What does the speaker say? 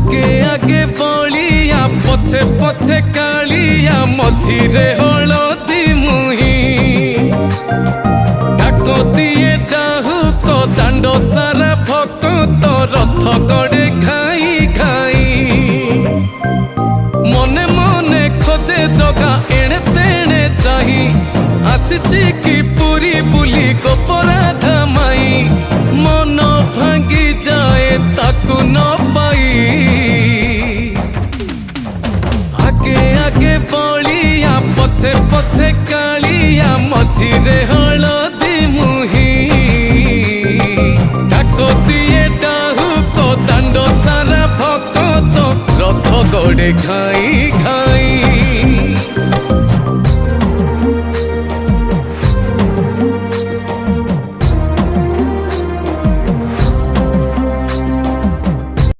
आगे आगे बलिया पछे पछे कालिया मझिरे हलदी मुही डाक दिए डाहुक दांड सारा भक्त रथ गड़े खाई खाई मने मने खोजे जगा एणे तेणे चाही आसिची कि पुरी बुली गोपराधा माई मन भांगी जाए ताकू न पाई आगे आगे बलिया पछे पछे कालिया मझिरे हलदी मुही डाक दिए डाहुक दांड सारा भक्त रथ गड़े खाई